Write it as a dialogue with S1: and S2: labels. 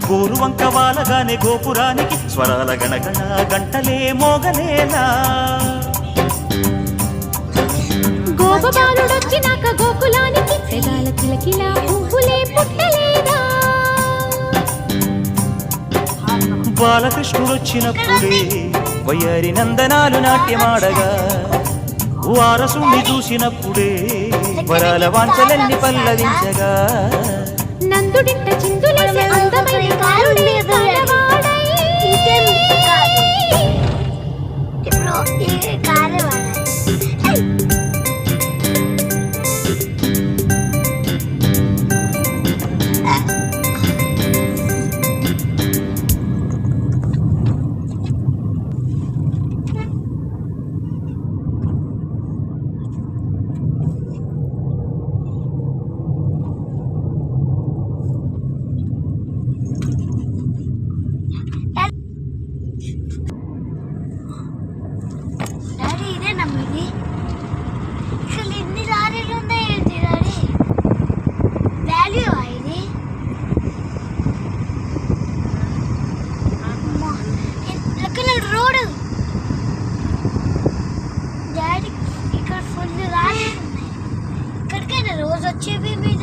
S1: గోరువంక వాలగానే గోపురానికి స్వరాల గణగణ గంటలే మోగలేలా.
S2: గోపబాలుడొచ్చినాక గోకులానికి పెదాల కిలకిలా పువ్వులే పుట్టలేదా.
S1: బాలకృష్ణుడొచ్చినప్పుడే వయ్యారి నందనాలు నాట్యమాడగా, వారసుని చూసినప్పుడే వరాల వాంఛలన్నీ పల్లవించగా.
S2: నందుడింట చిందులేసే అందమైన కారుడే కారవాడై.
S3: రోడ్ డాడీ ఇక్కడ ఫుల్ రాళ్ళు ఉన్నాయి. ఇక్కడికైనా రోజు వచ్చేవి మీద